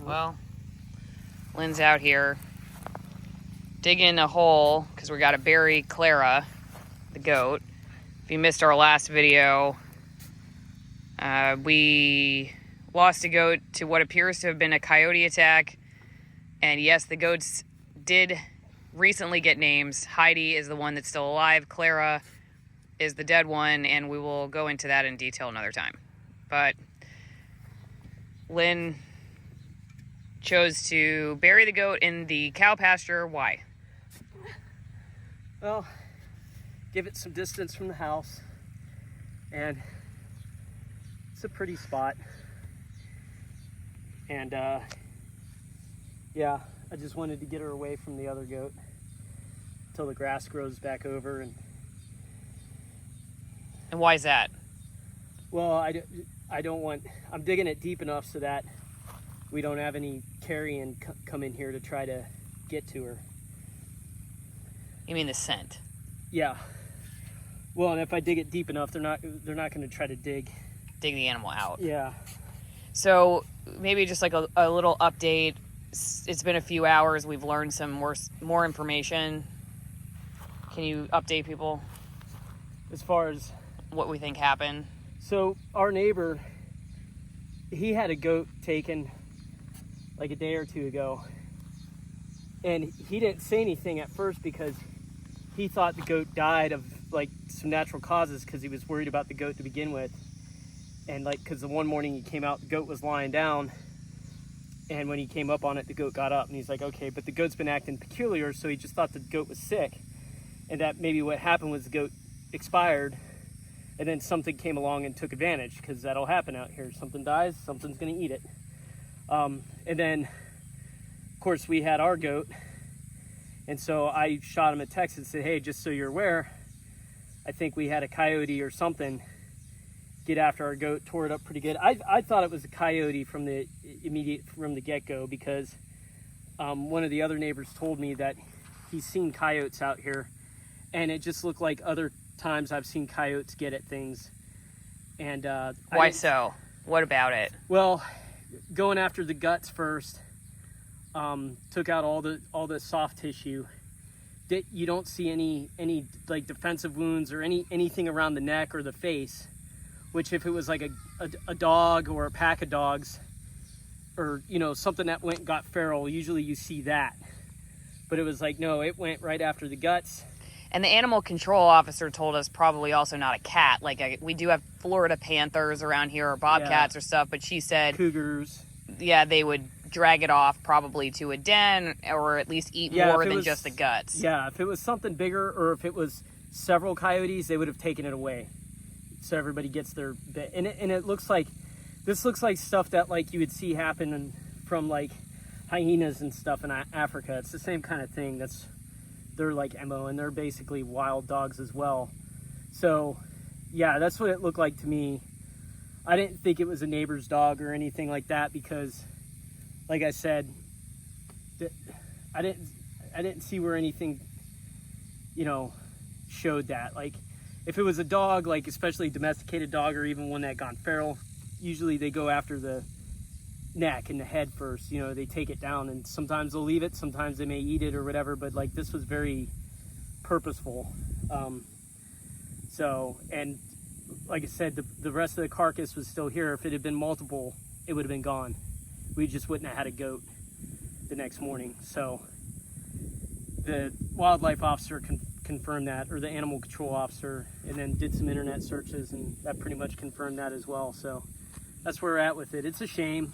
Well, Lynn's out here digging a hole because we got to bury Clara, the goat. If you missed our last video, we lost a goat to what appears to have been a coyote attack. And yes, the goats did recently get names. Heidi is the one that's still alive. Clara is the dead one, and we will go into that in detail another time. But Lynn chose to bury the goat in the cow pasture. Why? Well, give it some distance from the house, and it's a pretty spot. And yeah, I just wanted to get her away from the other goat until the grass grows back over. And why is that? well, I don't want, I'm digging it deep enough so that we don't have any carrion come in here to try to get to her. You mean the scent? Yeah. Well, and if I dig it deep enough, they're not going to try to dig the animal out. Yeah. So maybe just like a little update. It's been a few hours. We've learned some more information. Can you update people As far as what we think happened? So our neighbor, he had a goat taken like a day or two ago, and he didn't say anything at first because he thought the goat died of like some natural causes because he was worried about the goat to begin with. And like, because the one morning he came out, the goat was lying down, and when he came up on it, the goat got up, and he's like, okay, but the goat's been acting peculiar, so he just thought the goat was sick, and that maybe what happened was the goat expired, and then something came along and took advantage, because that'll happen out here. Something dies, something's going to eat it. And then, of course, we had our goat, and so I shot him a text and said, hey, just so you're aware, I think we had a coyote or something get after our goat, tore it up pretty good. I thought it was a coyote from the get-go, because one of the other neighbors told me that he's seen coyotes out here, and it just looked like other times I've seen coyotes get at things. And why so? What about it? Well, going after the guts first, took out all the soft tissue. You don't see any like defensive wounds or anything around the neck or the face. Which, if it was like a dog or a pack of dogs, or something that went and got feral, usually you see that. But it was like, no, it went right after the guts. And the animal control officer told us probably also not a cat. Like we do have Florida panthers around here, or bobcats or stuff, but she said cougars. Yeah, they would drag it off probably to a den, or at least eat more than just the guts. Yeah, if it was something bigger, or if it was several coyotes, they would have taken it away. So everybody gets their bit. And it looks like, this looks like stuff that like you would see happen from like hyenas and stuff in Africa. It's the same kind of thing. They're like MO, and they're basically wild dogs as well. So yeah, that's what it looked like to me. I didn't think it was a neighbor's dog or anything like that, because like I said, I didn't see where anything, showed that. Like, if it was a dog, like especially a domesticated dog, or even one that gone feral, usually they go after the neck and the head first. They take it down, and sometimes they'll leave it, sometimes they may eat it or whatever, but like this was very purposeful. So, and like I said, the rest of the carcass was still here. If it had been multiple, it would have been gone. We just wouldn't have had a goat the next morning. So the wildlife officer confirmed that, or the animal control officer, and then did some internet searches, and that pretty much confirmed that as well. So that's where we're at with it. It's a shame.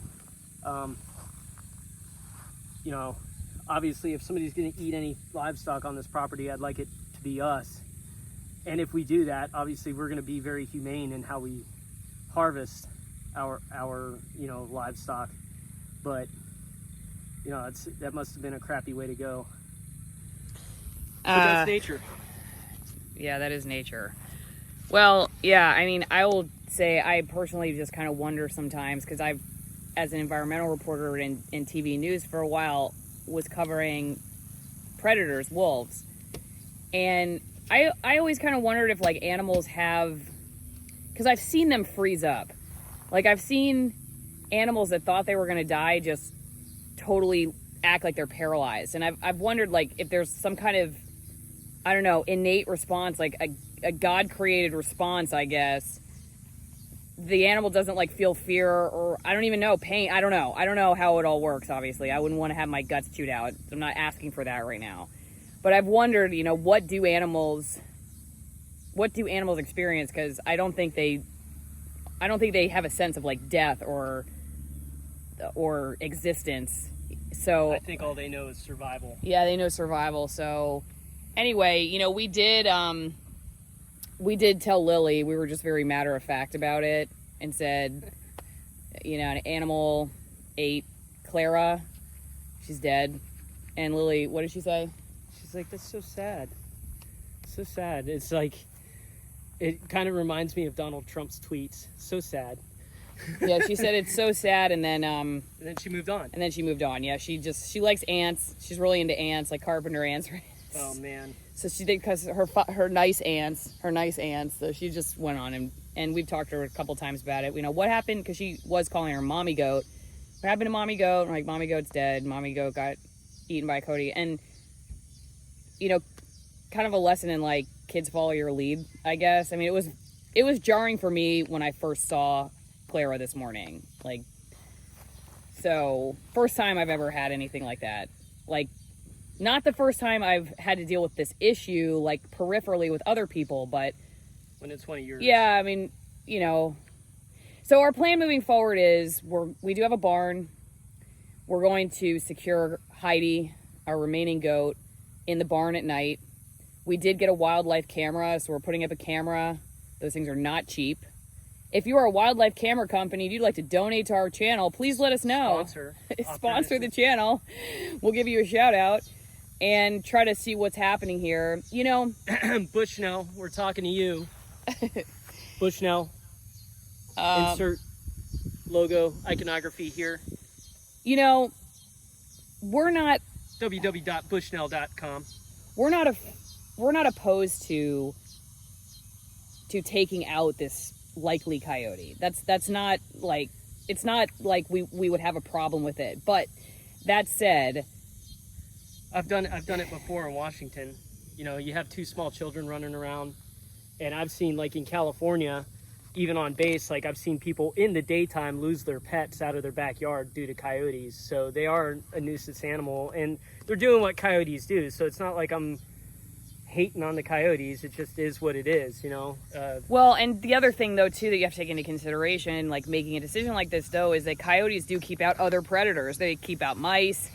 Obviously if somebody's going to eat any livestock on this property, I'd like it to be us. And if we do that, obviously we're going to be very humane in how we harvest our livestock. But that must have been a crappy way to go. But that's nature. Yeah, that is nature. Well, yeah, I mean, I will say I personally just kind of wonder sometimes, because I've, as an environmental reporter in TV news for a while, was covering predators, wolves. And I always kind of wondered if like animals have, because I've seen them freeze up. Like I've seen animals that thought they were going to die just totally act like they're paralyzed. And I've wondered, like, if there's some kind of, I don't know, innate response, like a God-created response, I guess. The animal doesn't, like, feel fear, or I don't even know, pain. I don't know how it all works, obviously. I wouldn't want to have my guts chewed out. I'm not asking for that right now. But I've wondered, you know, what do animals experience? Because I don't think they have a sense of, like, death or existence. So I think all they know is survival. Yeah, they know survival. So anyway, you know, we did tell Lily. We were just very matter of fact about it and said, you know, an animal ate Clara. She's dead. And Lily, what did she say? She's like, that's so sad. So sad. It's like, it kind of reminds me of Donald Trump's tweets. So sad. Yeah, she said it's so sad, and then she moved on. Yeah, she likes ants. She's really into ants, like carpenter ants. Oh man. So she did, because her nice ants. So she just went on, and we've talked to her a couple times about it. You know what happened, because she was calling her Mommy Goat. What happened to Mommy Goat? I'm like, Mommy Goat's dead. Mommy Goat got eaten by a coyote, and you know, kind of a lesson in, like, kids follow your lead, I guess. I mean, it was jarring for me when I first saw Clara this morning. Like, so first time I've ever had anything like that. Like, not the first time I've had to deal with this issue, like, peripherally with other people, but when it's one of yours. Yeah, I mean, you know. So our plan moving forward is we do have a barn. We're going to secure Heidi, our remaining goat, in the barn at night. We did get a wildlife camera, so we're putting up a camera. Those things are not cheap. If you are a wildlife camera company and you'd like to donate to our channel, please let us know. Sponsor the channel. We'll give you a shout out and try to see what's happening here. You know, Bushnell, we're talking to you. Bushnell. Insert logo iconography here. You know, we're not www.bushnell.com. We're not opposed to taking out this likely coyote. That's not like, it's not like we would have a problem with it. But that said, I've done it before in Washington. You know, you have two small children running around, and I've seen, like, in California, even on base, like, I've seen people in the daytime lose their pets out of their backyard due to coyotes. So they are a nuisance animal, and they're doing what coyotes do. So it's not like I'm hating on the coyotes. It just is what it is, you know. Well, and the other thing, though, too, that you have to take into consideration, like, making a decision like this, though, is that coyotes do keep out other predators. They keep out mice,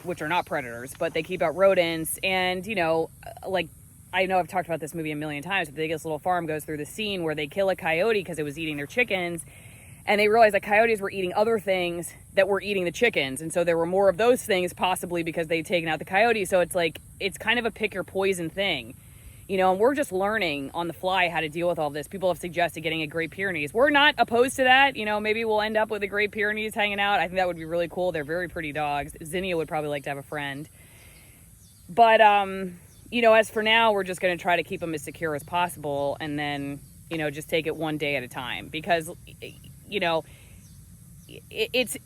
which are not predators, but they keep out rodents. And, you know, like, I know I've talked about this movie a million times, but The Biggest Little Farm goes through the scene where they kill a coyote because it was eating their chickens, and they realized that coyotes were eating other things that were eating the chickens, and so there were more of those things, possibly because they'd taken out the coyote. So it's like, it's kind of a pick your poison thing, you know, and we're just learning on the fly how to deal with all this. People have suggested getting a Great Pyrenees. We're not opposed to that. You know, maybe we'll end up with a Great Pyrenees hanging out. I think that would be really cool. They're very pretty dogs. Zinnia would probably like to have a friend. But, you know, as for now, we're just going to try to keep them as secure as possible, and then, you know, just take it one day at a time, because, you know, it's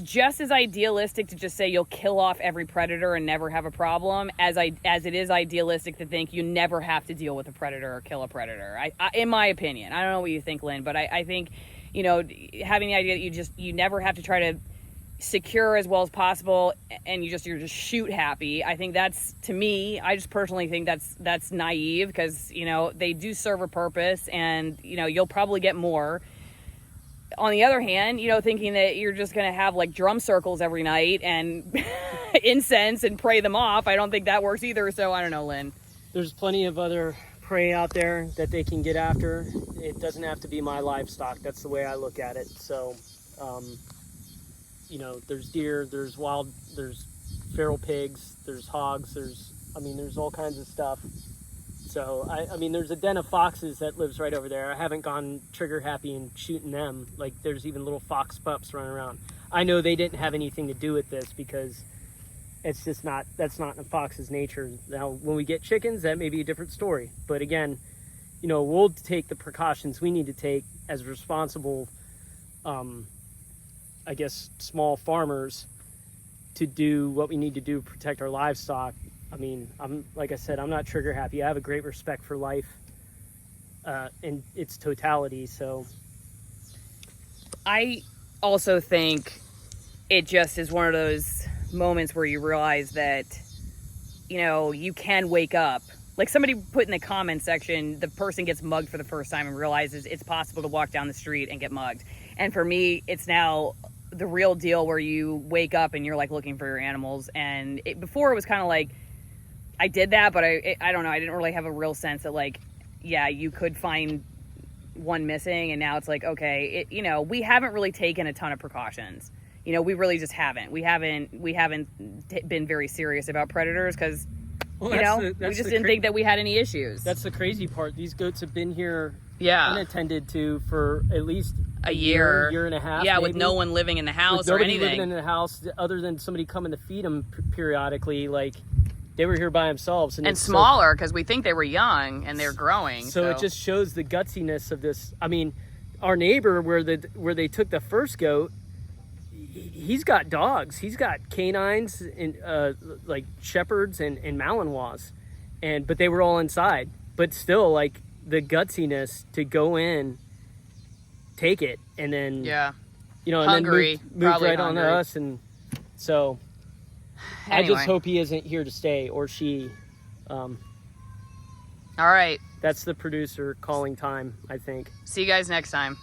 just as idealistic to just say you'll kill off every predator and never have a problem as it is idealistic to think you never have to deal with a predator or kill a predator. I in my opinion, I don't know what you think, Lynn, but I think, you know, having the idea that you never have to try to secure as well as possible, and you're just shoot happy. I think that's, to me, I just personally think that's naive, because, you know, they do serve a purpose, and, you know, you'll probably get more. On the other hand, you know, thinking that you're just going to have, like, drum circles every night and incense and pray them off, I don't think that works either. So I don't know, Lynn. There's plenty of other prey out there that they can get after. It doesn't have to be my livestock. That's the way I look at it. So, you know, there's deer, there's feral pigs, there's hogs, there's all kinds of stuff. So, I mean, there's a den of foxes that lives right over there. I haven't gone trigger happy and shooting them. Like, there's even little fox pups running around. I know they didn't have anything to do with this, because it's just that's not in a fox's nature. Now, when we get chickens, that may be a different story. But again, you know, we'll take the precautions we need to take as responsible, I guess, small farmers to do what we need to do to protect our livestock. I mean, like I said, I'm not trigger happy. I have a great respect for life in its totality. So I also think it just is one of those moments where you realize that, you know, you can wake up. Like somebody put in the comment section, the person gets mugged for the first time and realizes it's possible to walk down the street and get mugged. And for me, it's now the real deal where you wake up and you're like looking for your animals. And before it was kind of like, I did that, but I don't know. I didn't really have a real sense that like, yeah, you could find one missing. And now it's like, okay, you know, we haven't really taken a ton of precautions. You know, we really just haven't. We haven't been very serious about predators because, you know, we just didn't think that we had any issues. That's the crazy part. These goats have been here unattended to for at least a year and a half. Yeah, maybe. with no one living in the house with or nobody anything. living in the house other than somebody coming to feed them periodically. Like, they were here by themselves. And smaller because we think they were young and they're growing. So it just shows the gutsiness of this. I mean, our neighbor where they took the first goat, he's got dogs. He's got canines and like shepherds and Malinois, but they were all inside. But still, like the gutsiness to go in, take it, and then you know, hungry, and then move right hungry. on to us. And so anyway. I just hope he isn't here to stay, or she. All right. That's the producer calling time, I think. See you guys next time.